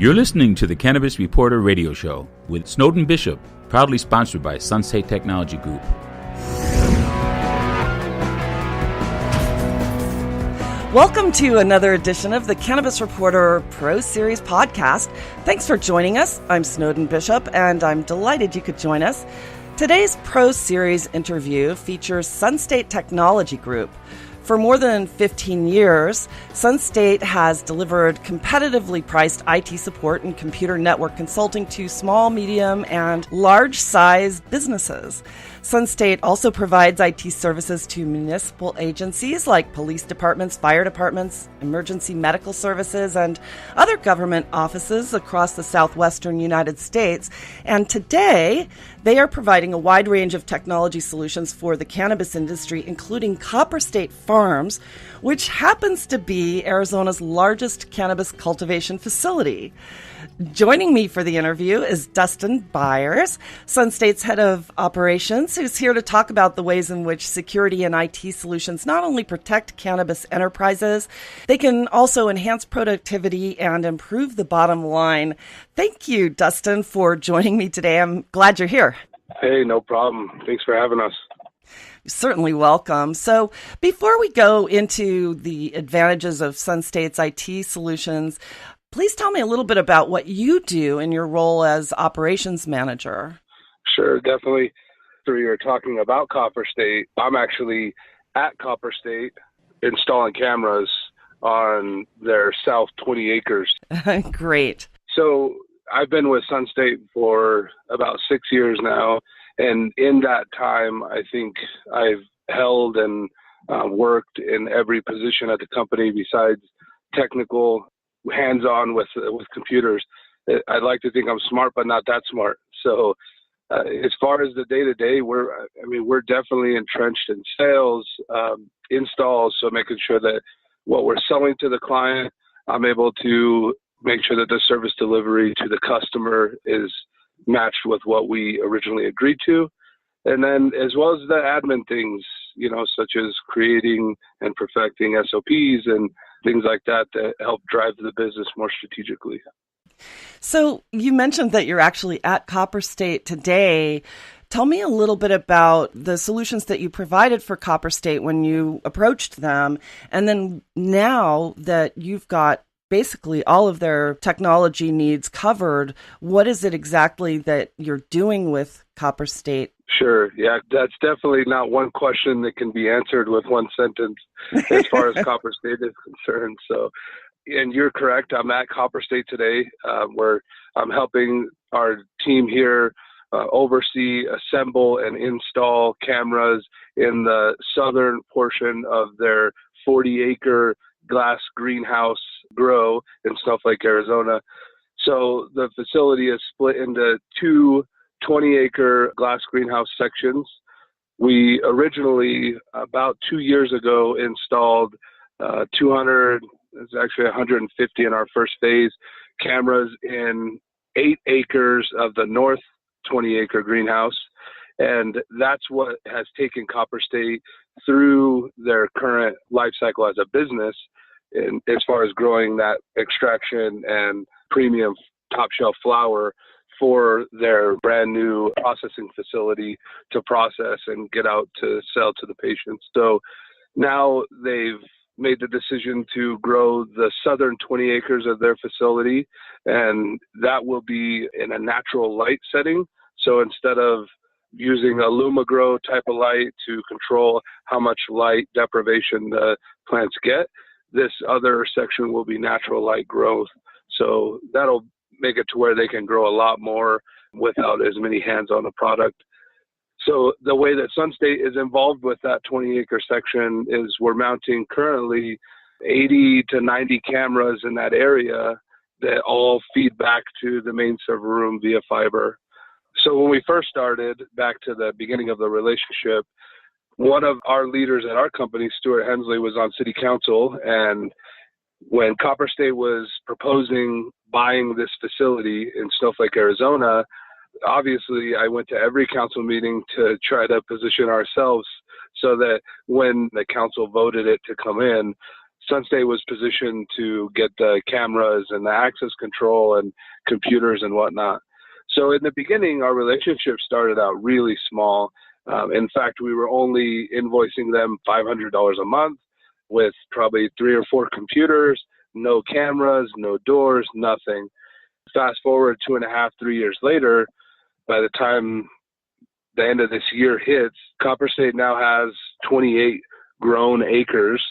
You're listening to the Cannabis Reporter radio show with Snowden Bishop, proudly sponsored by Sunstate Technology Group. Welcome to another edition of the Cannabis Reporter Pro Series podcast. Thanks for joining us. I'm Snowden Bishop, and I'm delighted you could join us. Today's Pro Series interview features Sunstate Technology Group. For more than 15 years, Sunstate has delivered competitively priced IT support and computer network consulting to small, medium, and large-size businesses. Sunstate also provides IT services to municipal agencies like police departments, fire departments, emergency medical services, and other government offices across the southwestern United States. And today, they are providing a wide range of technology solutions for the cannabis industry, including Copper State Farms, which happens to be Arizona's largest cannabis cultivation facility. Joining me for the interview is Dustin Byars, Sunstate's head of operations, who's here to talk about the ways in which security and IT solutions not only protect cannabis enterprises, they can also enhance productivity and improve the bottom line. Thank you, Dustin, for joining me today. I'm glad you're here. Hey, no problem. Thanks for having us. You're certainly welcome. So before we go into the advantages of Sunstate's IT solutions, please tell me a little bit about what you do in your role as operations manager. Sure, definitely. So you're talking about Copper State. I'm actually at Copper State installing cameras on their south 20 acres. Great. So I've been with Sunstate for about 6 years now. And in that time, I think I've held and worked in every position at the company besides technical, hands-on with computers. I'd like to think I'm smart, but not that smart. So as far as the day-to-day, we're definitely entrenched in sales, installs, so making sure that what we're selling to the client, I'm able to make sure that the service delivery to the customer is matched with what we originally agreed to. And then as well as the admin things, such as creating and perfecting SOPs and things like that help drive the business more strategically. So you mentioned that you're actually at Copper State today. Tell me a little bit about the solutions that you provided for Copper State when you approached them. And then now that you've got basically all of their technology needs covered, what is it exactly that you're doing with Copper State? Sure. Yeah, that's definitely not one question that can be answered with one sentence as far as Copper State is concerned. So, and you're correct. I'm at Copper State today, where I'm helping our team here oversee, assemble, and install cameras in the southern portion of their 40-acre glass greenhouse grow in Snowflake, Arizona. So the facility is split into two 20-acre glass greenhouse sections. We originally, about 2 years ago, installed 200, it's actually 150 in our first phase, cameras in 8 acres of the north 20-acre greenhouse. And that's what has taken Copper State through their current life cycle as a business, and as far as growing that extraction and premium top shelf flower for their brand new processing facility to process and get out to sell to the patients. So now they've made the decision to grow the southern 20 acres of their facility, and that will be in a natural light setting. So instead of using a LumaGrow type of light to control how much light deprivation the plants get, this other section will be natural light growth. So that'll make it to where they can grow a lot more without as many hands on the product. So the way that Sunstate is involved with that 20-acre section is we're mounting currently 80 to 90 cameras in that area that all feed back to the main server room via fiber. So when we first started, back to the beginning of the relationship, one of our leaders at our company, Stuart Hensley, was on city council, and when Copper State was proposing buying this facility in Snowflake, Arizona, obviously I went to every council meeting to try to position ourselves so that when the council voted it to come in, Sunstate was positioned to get the cameras and the access control and computers and whatnot. So in the beginning, our relationship started out really small. In fact, we were only invoicing them $500 a month with probably 3 or 4 computers, no cameras, no doors, nothing. Fast forward 2.5, 3 years later, by the time the end of this year hits, Copper State now has 28 grown acres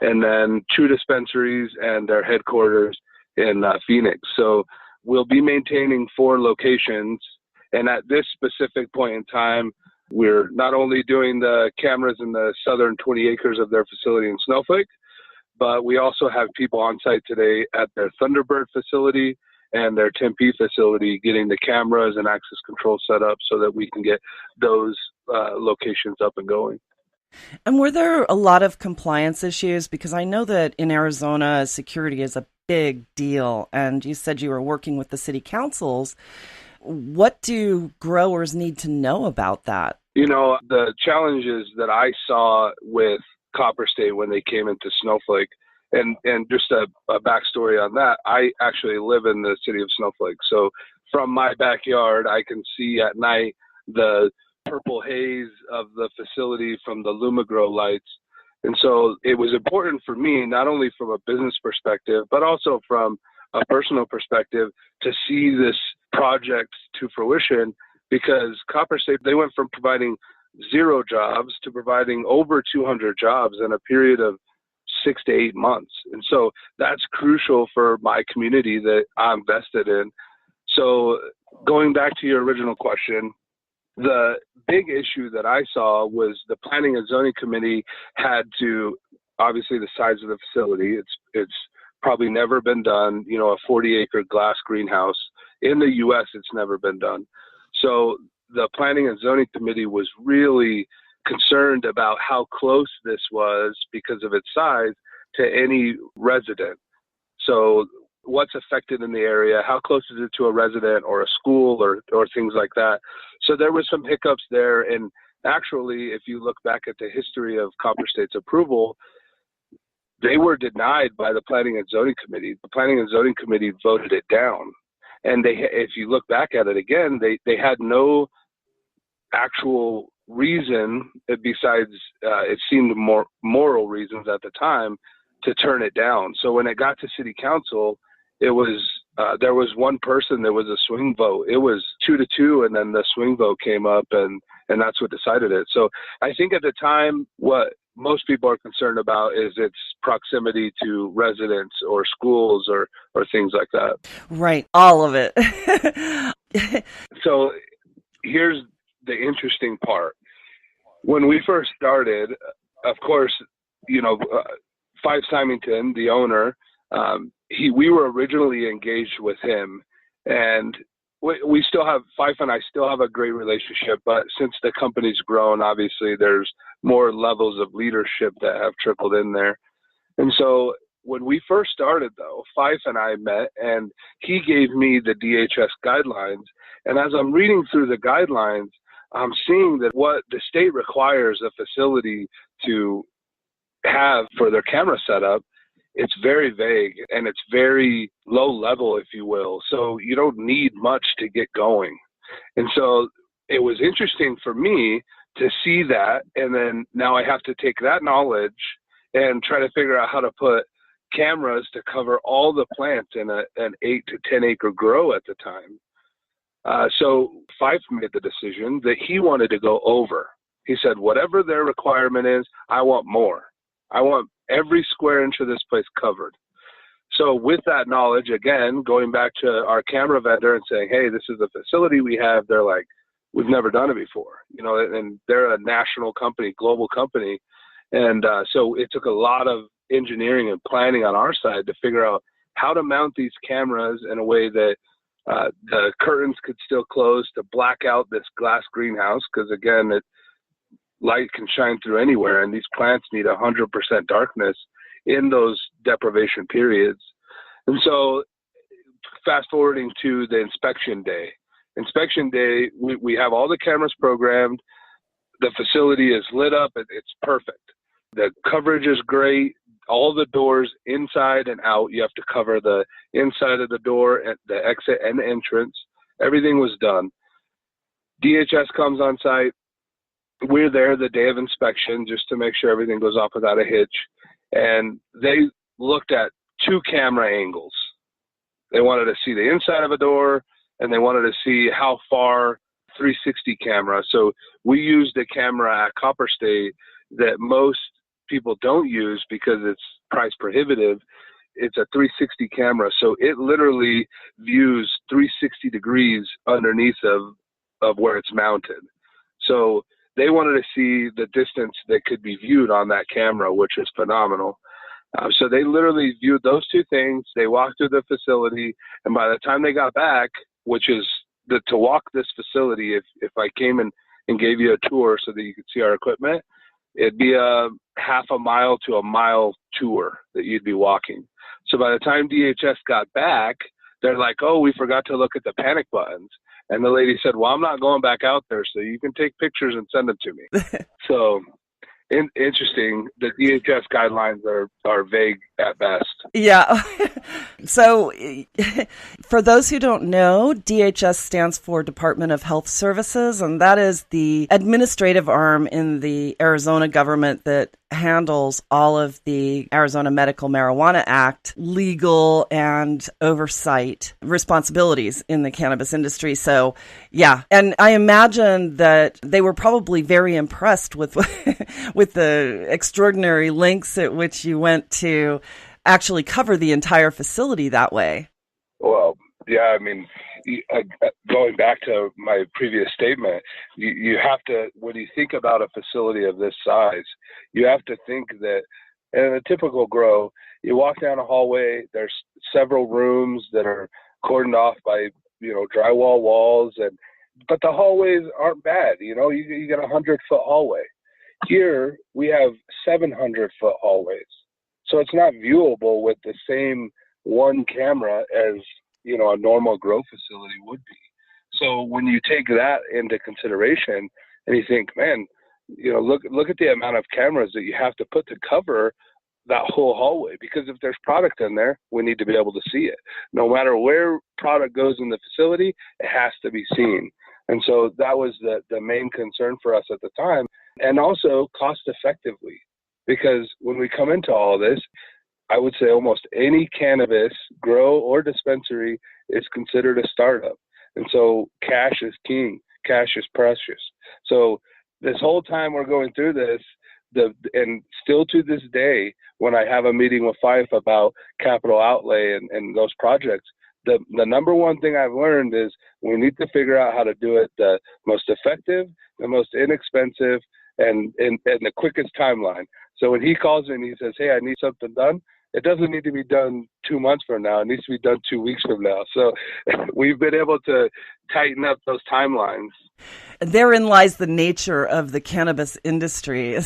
and then 2 dispensaries and their headquarters in Phoenix. So we'll be maintaining 4 locations. And at this specific point in time, we're not only doing the cameras in the southern 20 acres of their facility in Snowflake, but we also have people on site today at their Thunderbird facility and their Tempe facility getting the cameras and access control set up so that we can get those locations up and going. And were there a lot of compliance issues? Because I know that in Arizona, security is a big deal. And you said you were working with the city councils. What do growers need to know about that? You know, the challenges that I saw with Copper State when they came into Snowflake, and just a backstory on that, I actually live in the city of Snowflake. So from my backyard, I can see at night the purple haze of the facility from the LumaGrow lights. And so it was important for me, not only from a business perspective, but also from a personal perspective, to see this project to fruition, because Copper State, they went from providing 0 jobs to providing over 200 jobs in a period of 6 to 8 months. And so that's crucial for my community that I'm vested in. So going back to your original question, the big issue that I saw was the Planning and Zoning Committee had to, obviously the size of the facility, it's probably never been done, you know, a 40-acre glass greenhouse. In the U.S., it's never been done. So the Planning and Zoning Committee was really concerned about how close this was because of its size to any resident. So what's affected in the area, how close is it to a resident or a school or things like that. So there was some hiccups there. And actually, if you look back at the history of Copper State's approval, they were denied by the Planning and Zoning Committee. The Planning and Zoning Committee voted it down. And if you look back at it again, they had no actual reason besides, it seemed more moral reasons at the time, to turn it down. So when it got to city council, it was there was one person, there was a swing vote. It was 2-2, and then the swing vote came up, and that's what decided it. So I think at the time, what most people are concerned about is its proximity to residents or schools or things like that. Right, all of it. So here's the interesting part. When we first started, of course, you know, Fife Symington, the owner, we were originally engaged with him, and we still have, Fife and I still have a great relationship, but since the company's grown, obviously there's more levels of leadership that have trickled in there. And so when we first started, though, Fife and I met, and he gave me the DHS guidelines. And as I'm reading through the guidelines, I'm seeing that what the state requires a facility to have for their camera setup, it's very vague and it's very low level, if you will. So you don't need much to get going. And so it was interesting for me to see that. And then now I have to take that knowledge and try to figure out how to put cameras to cover all the plants in an 8 to 10 acre grow at the time. So Fife made the decision that he wanted to go over. He said, whatever their requirement is, I want more. I want every square inch of this place covered. So with that knowledge, again, going back to our camera vendor and saying, hey, this is the facility we have, they're like, we've never done it before, you know, and they're a national company, global company. And so it took a lot of engineering and planning on our side to figure out how to mount these cameras in a way that the curtains could still close, to black out this glass greenhouse, because again, light can shine through anywhere, and these plants need 100% darkness in those deprivation periods. And so fast forwarding to the inspection day. Inspection day, we have all the cameras programmed. The facility is lit up. It's perfect. The coverage is great. all the doors inside and out. You have to cover the inside of the door, and the exit and the entrance. Everything was done. DHS comes on site. We're there the day of inspection just to make sure everything goes off without a hitch. And they looked at 2 camera angles. They wanted to see the inside of a door, and they wanted to see how far 360 camera. So we used a camera at Copper State that most people don't use because it's price prohibitive. It's a 360 camera. So it literally views 360 degrees underneath of where it's mounted. So they wanted to see the distance that could be viewed on that camera, which is phenomenal. So they literally viewed those 2 things. They walked through the facility, and by the time they got back, which is to walk this facility, if I came and gave you a tour so that you could see our equipment, it'd be a half a mile to a mile tour that you'd be walking. So by the time DHS got back, they're like, oh, we forgot to look at the panic buttons. And the lady said, well, I'm not going back out there, so you can take pictures and send them to me. So interesting. The DHS guidelines are vague at best. Yeah. So for those who don't know, DHS stands for Department of Health Services, and that is the administrative arm in the Arizona government that handles all of the Arizona Medical Marijuana Act legal and oversight responsibilities in the cannabis industry. So, yeah. And I imagine that they were probably very impressed with with the extraordinary lengths at which you went to actually cover the entire facility that way. Well, yeah, I mean, going back to my previous statement, you have to, when you think about a facility of this size, you have to think that in a typical grow, you walk down a hallway, there's several rooms that are cordoned off by, drywall walls, but the hallways aren't bad. You get a 100-foot hallway. Here we have 700-foot hallways. So it's not viewable with the same one camera as, a normal grow facility would be. So when you take that into consideration and you think, man, look at the amount of cameras that you have to put to cover that whole hallway, because if there's product in there, we need to be able to see it. No matter where product goes in the facility, it has to be seen. And so that was the main concern for us at the time, and also cost effectively, because when we come into all of this, I would say almost any cannabis grow or dispensary is considered a startup. And so cash is king, cash is precious. So this whole time we're going through this, and still to this day, when I have a meeting with Fife about capital outlay and those projects, the number one thing I've learned is we need to figure out how to do it the most effective, the most inexpensive, and the quickest timeline. So when he calls me and he says, hey, I need something done, it doesn't need to be done 2 months from now. It needs to be done 2 weeks from now. So we've been able to tighten up those timelines. Therein lies the nature of the cannabis industry.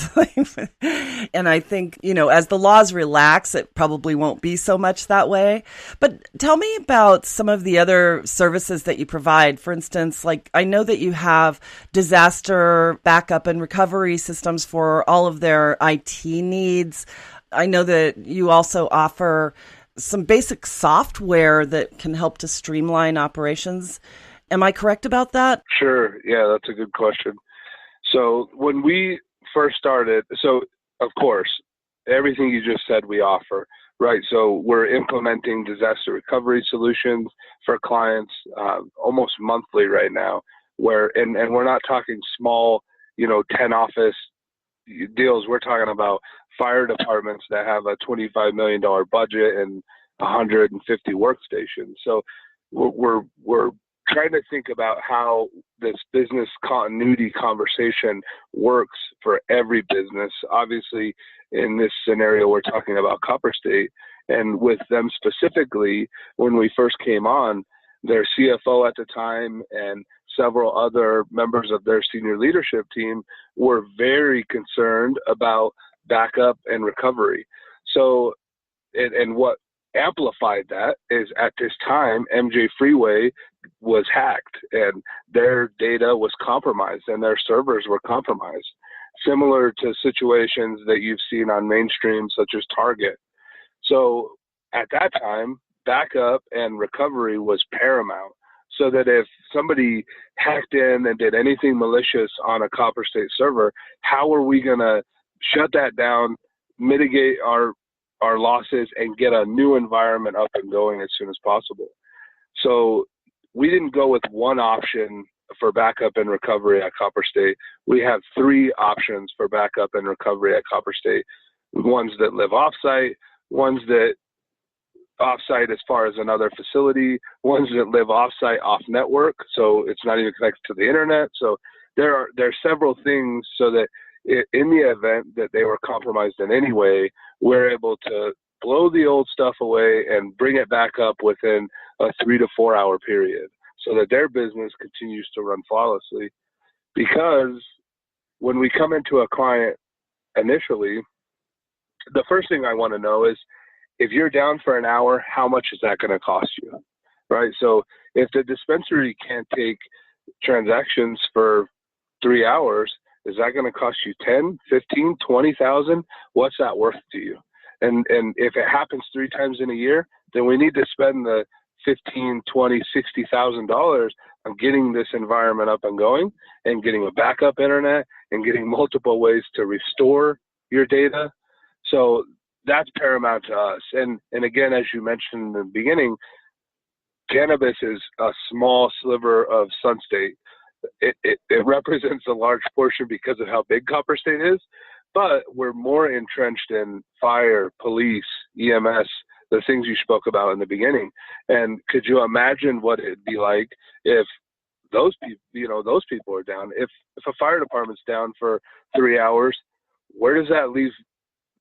And I think, as the laws relax, it probably won't be so much that way. But tell me about some of the other services that you provide. For instance, I know that you have disaster backup and recovery systems for all of their IT needs. I know that you also offer some basic software that can help to streamline operations. Am I correct about that? Sure. Yeah, that's a good question. So when we first started, of course, everything you just said we offer, right? So we're implementing disaster recovery solutions for clients almost monthly right now, and we're not talking small, 10 office deals. We're talking about fire departments that have a $25 million budget and 150 workstations. So we're trying to think about how this business continuity conversation works for every business. Obviously, in this scenario, we're talking about Copper State, and with them specifically, when we first came on, their CFO at the time and several other members of their senior leadership team were very concerned about backup and recovery. So, and what amplified that is at this time, MJ Freeway was hacked and their data was compromised and their servers were compromised. similar to situations that you've seen on mainstream, such as Target. So at that time, backup and recovery was paramount. So that if somebody hacked in and did anything malicious on a Copper State server, how are we going to shut that down, mitigate our losses, and get a new environment up and going as soon as possible? So we didn't go with one option for backup and recovery at Copper State. We have 3 options for backup and recovery at Copper State. Ones that live offsite, ones that offsite as far as another facility, ones that live offsite off network, so it's not even connected to the internet. So there are several things so that in the event that they were compromised in any way, we're able to blow the old stuff away and bring it back up within a 3 to 4 hour period so that their business continues to run flawlessly. Because when we come into a client initially, the first thing I want to know is, if you're down for an hour, how much is that going to cost you, right? So if the dispensary can't take transactions for 3 hours, is that going to cost you 10, 15, 20,000? What's that worth to you? And if it happens 3 times in a year, then we need to spend the $15, $20, $60,000 on getting this environment up and going, and getting a backup internet, and getting multiple ways to restore your data. So that's paramount to us. And again, as you mentioned in the beginning, cannabis is a small sliver of Sunstate. It represents a large portion because of how big Copper State is, but we're more entrenched in fire, police, EMS, the things you spoke about in the beginning. And could you imagine what it'd be like if those people are down? If a fire department's down for 3 hours, where does that leave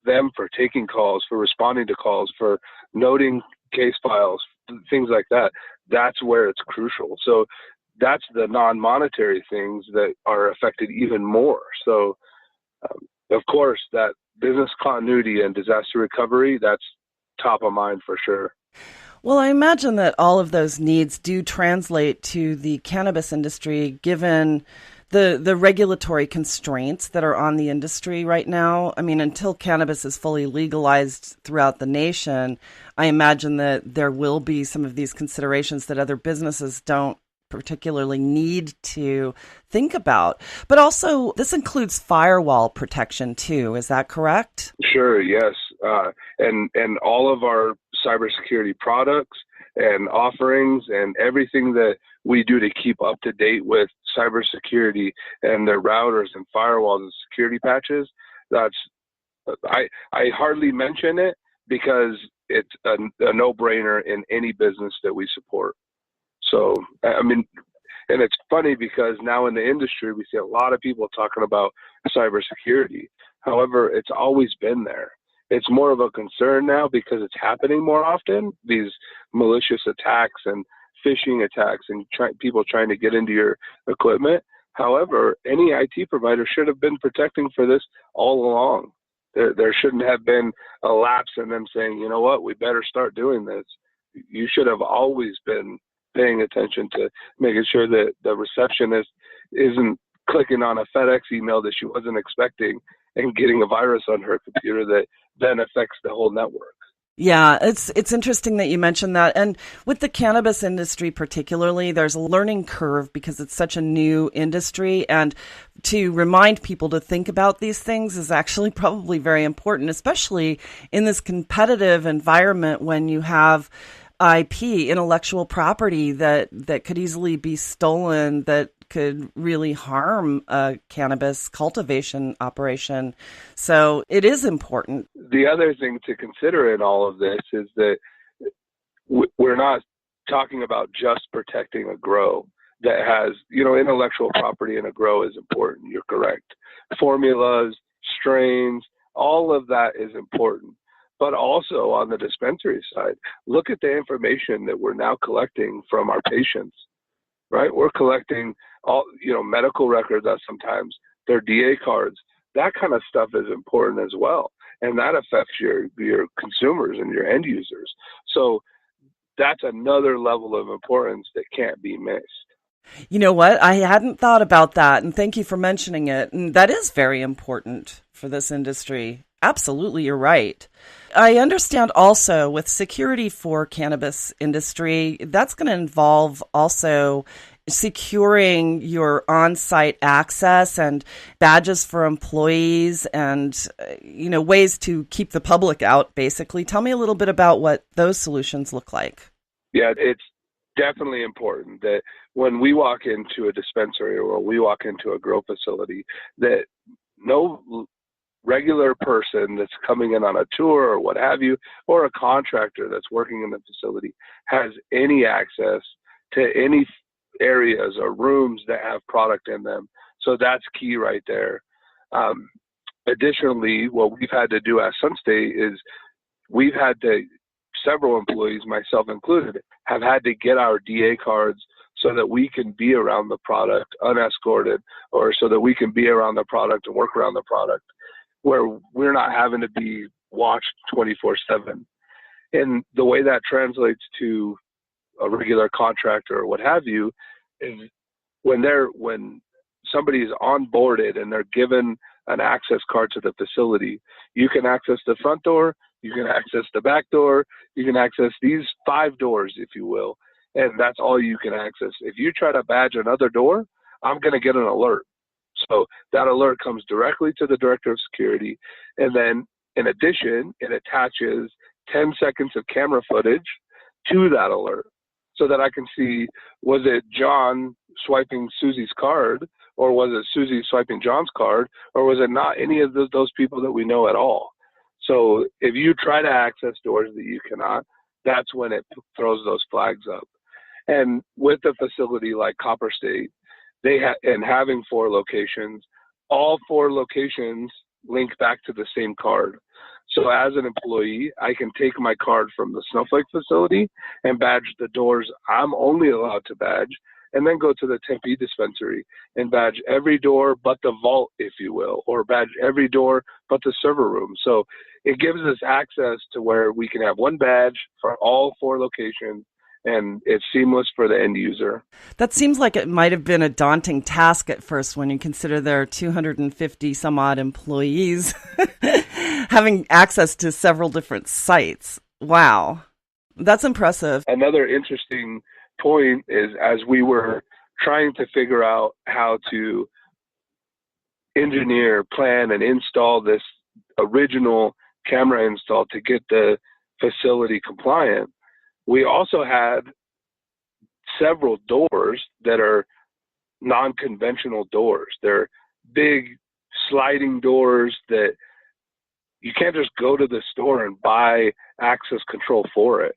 them for taking calls, for responding to calls, for noting case files, things like that? That's where it's crucial. So that's the non-monetary things that are affected even more. So of course, that business continuity and disaster recovery, that's top of mind for sure. Well, I imagine that all of those needs do translate to the cannabis industry, given the regulatory constraints that are on the industry right now. I mean, until cannabis is fully legalized throughout the nation, I imagine that there will be some of these considerations that other businesses don't particularly need to think about. But also, this includes firewall protection too. Is that correct? Sure, yes. And all of our cybersecurity products and offerings and everything that we do to keep up to date with cybersecurity and their routers and firewalls and security patches, I hardly mention it because it's a no-brainer in any business that we support. So, I mean, and it's funny because now in the industry, we see a lot of people talking about cybersecurity. However, it's always been there. It's more of a concern now because it's happening more often, these malicious attacks and phishing attacks and people trying to get into your equipment. However, any IT provider should have been protecting for this all along. There shouldn't have been a lapse in them saying, you know what, we better start doing this. You should have always been paying attention to making sure that the receptionist isn't clicking on a FedEx email that she wasn't expecting and getting a virus on her computer that then affects the whole network. Yeah, it's interesting that you mentioned that. And with the cannabis industry particularly, there's a learning curve because it's such a new industry. And to remind people to think about these things is actually probably very important, especially in this competitive environment when you have IP, intellectual property that could easily be stolen, that could really harm a cannabis cultivation operation. So it is important. The other thing to consider in all of this is that we're not talking about just protecting a grow that has, intellectual property in a grow is important. You're correct. Formulas, strains, all of that is important. But also on the dispensary side, look at the information that we're now collecting from our patients, right? We're collecting all, medical records sometimes, their Dea Cards. That kind of stuff is important as well. And that affects your consumers and your end users. So that's another level of importance that can't be missed. You know what? I hadn't thought about that, and thank you for mentioning it. And that is very important for this industry. Absolutely, you're right. I understand also with security for cannabis industry, that's going to involve also securing your on-site access and badges for employees and, ways to keep the public out, basically. Tell me a little bit about what those solutions look like. Yeah, it's definitely important that when we walk into a dispensary or we walk into a grow facility, that no regular person that's coming in on a tour or what have you, or a contractor that's working in the facility has any access to any areas or rooms that have product in them. So that's key right there. Additionally, what we've had to do at Sunstate is we've had to, several employees, myself included, have had to get our DA cards so that we can be around the product unescorted, or so that we can be around the product and work around the product where we're not having to be watched 24/7. And the way that translates to a regular contractor or what have you is when somebody is onboarded and they're given an access card to the facility, you can access the front door, you can access the back door, you can access these 5 doors, if you will, and that's all you can access. If you try to badge another door, I'm going to get an alert. So that alert comes directly to the director of security, and then in addition, it attaches 10 seconds of camera footage to that alert so that I can see, was it John swiping Susie's card, or was it Susie swiping John's card, or was it not any of those people that we know at all? So if you try to access doors that you cannot, that's when it throws those flags up. And with a facility like Copper State, and having 4 locations, all 4 locations link back to the same card. So as an employee, I can take my card from the Snowflake facility and badge the doors I'm only allowed to badge, and then go to the Tempe dispensary and badge every door but the vault, if you will, or badge every door but the server room. So it gives us access to where we can have one badge for all 4 locations, and it's seamless for the end user. That seems like it might have been a daunting task at first when you consider there are 250 some odd employees having access to several different sites. Wow, that's impressive. Another interesting point is, as we were trying to figure out how to engineer, plan, and install this original camera install to get the facility compliant, we also had several doors that are non-conventional doors. They're big sliding doors that you can't just go to the store and buy access control for it.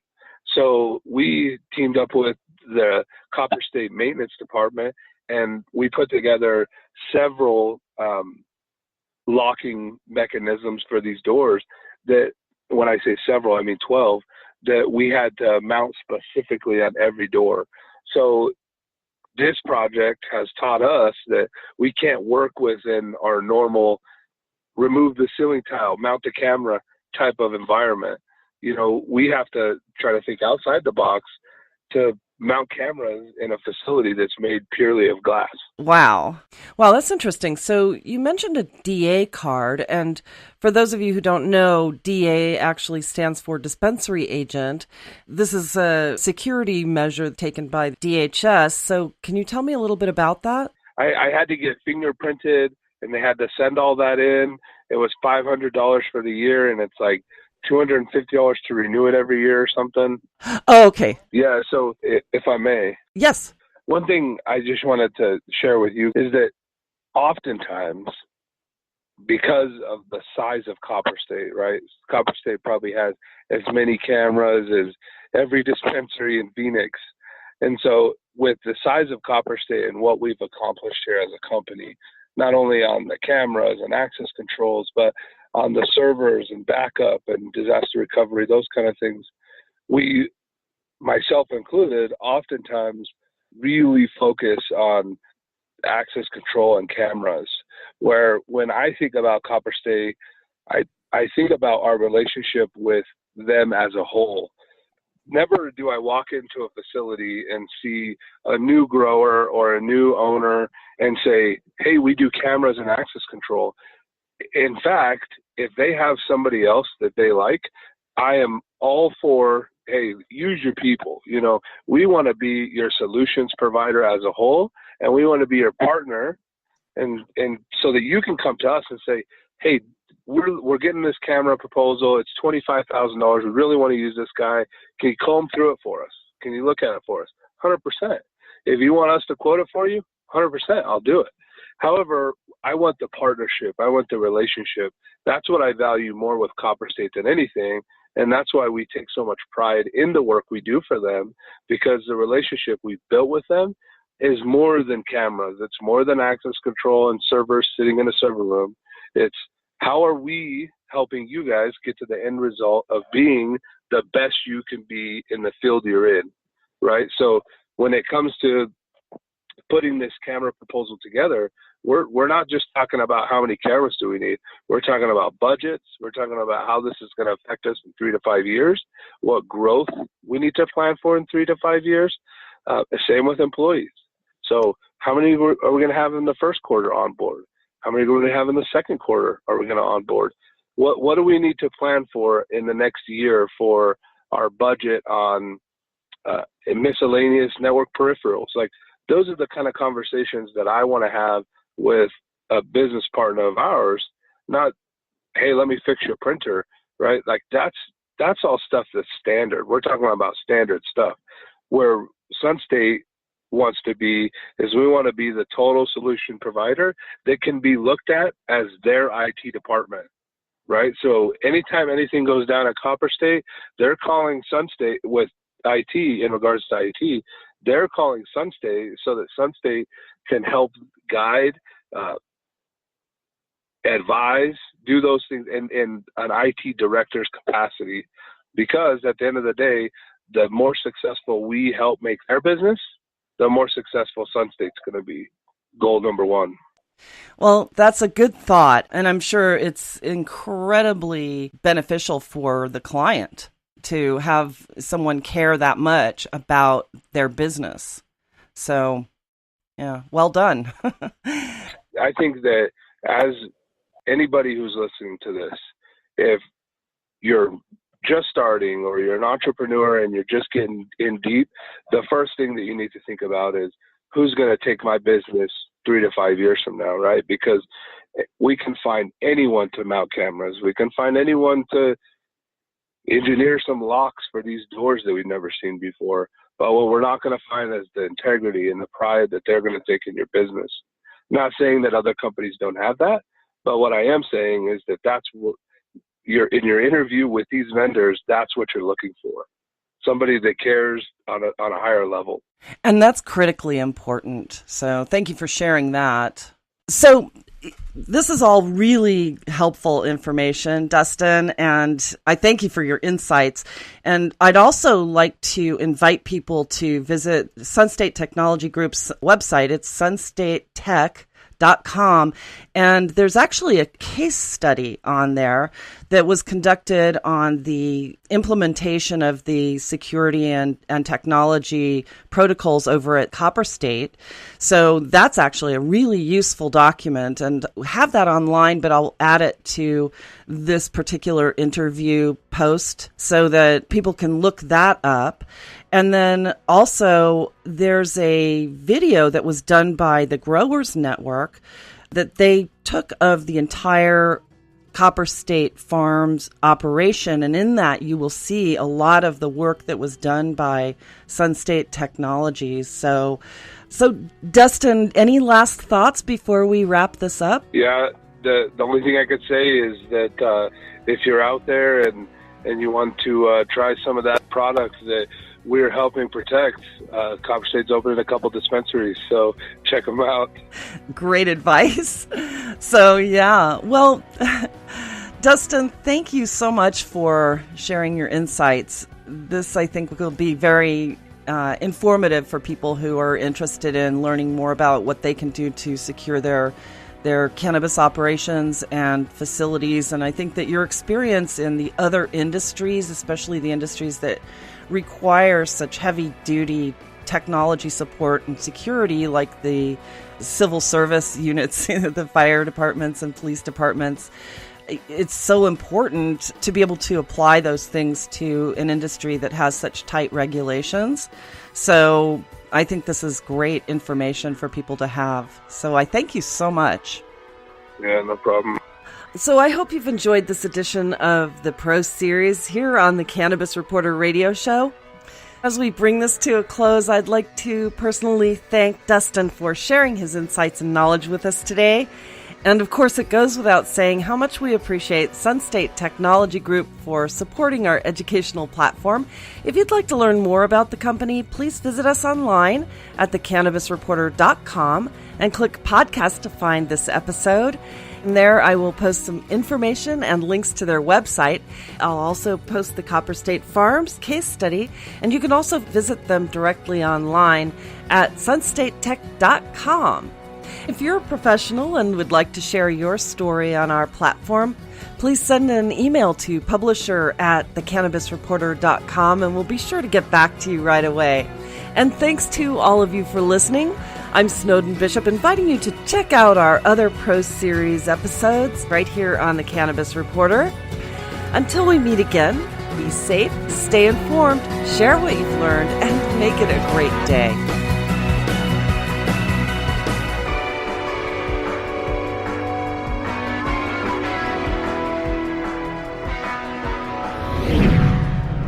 So we teamed up with the Copper State Maintenance Department, and we put together several locking mechanisms for these doors that, when I say several, I mean 12, that we had to mount specifically on every door. So this project has taught us that we can't work within our normal remove the ceiling tile, mount the camera type of environment. We have to try to think outside the box to mount cameras in a facility that's made purely of glass. Wow, that's interesting. So you mentioned a DA card, and for those of you who don't know, DA actually stands for dispensary agent. This is a security measure taken by DHS. So can you tell me a little bit about that? I had to get fingerprinted, and they had to send all that in. It was $500 for the year, and it's like $250 to renew it every year or something. Oh, okay. Yeah, so if I may. Yes. One thing I just wanted to share with you is that oftentimes, because of the size of Copper State, right? Copper State probably has as many cameras as every dispensary in Phoenix. And so with the size of Copper State and what we've accomplished here as a company, not only on the cameras and access controls, but on the servers and backup and disaster recovery, those kind of things, we, myself included, oftentimes really focus on access control and cameras, where when I think about Copper State, I think about our relationship with them as a whole. never do I walk into a facility and see a new grower or a new owner and say, hey, we do cameras and access control. In fact, if they have somebody else that they like, I am all for, hey, use your people. You know, we want to be your solutions provider as a whole, and we want to be your partner, and so that you can come to us and say, hey, we're getting this camera proposal. It's $25,000. We really want to use this guy. Can you comb through it for us? Can you look at it for us? 100%. If you want us to quote it for you, 100%, I'll do it. However, I want the partnership. I want the relationship. That's what I value more with Copper State than anything. And that's why we take so much pride in the work we do for them, because the relationship we've built with them is more than cameras. It's more than access control and servers sitting in a server room. It's how are we helping you guys get to the end result of being the best you can be in the field you're in, right? So when it comes to putting this camera proposal together, we're not just talking about how many cameras do we need. We're talking about budgets. We're talking about how this is going to affect us in 3 to 5 years, what growth we need to plan for in 3 to 5 years. Same with employees. So how many are we going to have in the first quarter on board? How many are we going to have in the second quarter are we going to onboard? What do we need to plan for in the next year for our budget on miscellaneous network peripherals? Like, those are the kind of conversations that I want to have with a business partner of ours, not, hey, let me fix your printer, right? Like that's all stuff that's standard. We're talking about standard stuff. Where Sunstate wants to be is we want to be the total solution provider that can be looked at as their IT department, right? So anytime anything goes down at Copper State, they're calling Sunstate with IT in regards to IT. They're calling Sunstate so that Sunstate can help guide, advise, do those things in an IT director's capacity. Because at the end of the day, the more successful we help make their business, the more successful Sunstate's going to be. Goal number one. Well, that's a good thought, and I'm sure it's incredibly beneficial for the client to have someone care that much about their business. So, yeah, well done. I think that as anybody who's listening to this, if you're just starting or you're an entrepreneur and you're just getting in deep, the first thing that you need to think about is who's going to take my business 3 to 5 years from now, right? Because we can find anyone to mount cameras. We can find anyone to engineer some locks for these doors that we've never seen before. But what we're not going to find is the integrity and the pride that they're going to take in your business. Not saying that other companies don't have that, but what I am saying is that that's what in your interview with these vendors, that's what you're looking for. Somebody that cares on a higher level. And that's critically important. So thank you for sharing that. So this is all really helpful information, Dustin, and I thank you for your insights. And I'd also like to invite people to visit Sunstate Technology Group's website. It's sunstatetech.com, and there's actually a case study on there that was conducted on the implementation of the security and technology protocols over at Copper State. So that's actually a really useful document, and have that online, but I'll add it to this particular interview post so that people can look that up. And then also there's a video that was done by the Growers Network that they took of the entire Copper State Farms operation. And in that, you will see a lot of the work that was done by Sunstate Technologies. So Dustin, any last thoughts before we wrap this up? Yeah, the only thing I could say is that if you're out there and you want to try some of that product that we're helping protect, Copper State's opening a couple dispensaries, so check them out. Great advice. So, yeah. Well, Dustin, thank you so much for sharing your insights. This, I think, will be very informative for people who are interested in learning more about what they can do to secure their their cannabis operations and facilities. And I think that your experience in the other industries, especially the industries that require such heavy-duty technology support and security, like the civil service units, the fire departments and police departments, it's so important to be able to apply those things to an industry that has such tight regulations. So I think this is great information for people to have. So I thank you so much. Yeah, no problem. So I hope you've enjoyed this edition of the Pro Series here on the Cannabis Reporter Radio Show. As we bring this to a close, I'd like to personally thank Dustin for sharing his insights and knowledge with us today. And of course, it goes without saying how much we appreciate Sunstate Technology Group for supporting our educational platform. If you'd like to learn more about the company, please visit us online at thecannabisreporter.com and click podcast to find this episode. And there I will post some information and links to their website. I'll also post the Copper State Farms case study, and you can also visit them directly online at sunstatetech.com. If you're a professional and would like to share your story on our platform, please send an email to publisher@thecannabisreporter.com, and we'll be sure to get back to you right away. And thanks to all of you for listening. I'm Snowden Bishop, inviting you to check out our other Pro Series episodes right here on the Cannabis Reporter. Until we meet again, be safe, stay informed, share what you've learned, and make it a great day.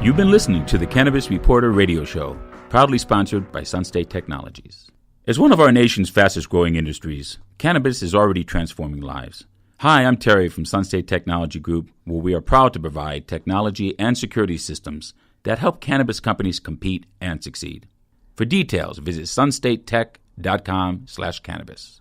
You've been listening to the Cannabis Reporter Radio Show, proudly sponsored by Sunstate Technologies. As one of our nation's fastest-growing industries, cannabis is already transforming lives. Hi, I'm Terry from Sunstate Technology Group, where we are proud to provide technology and security systems that help cannabis companies compete and succeed. For details, visit sunstatetech.com/cannabis.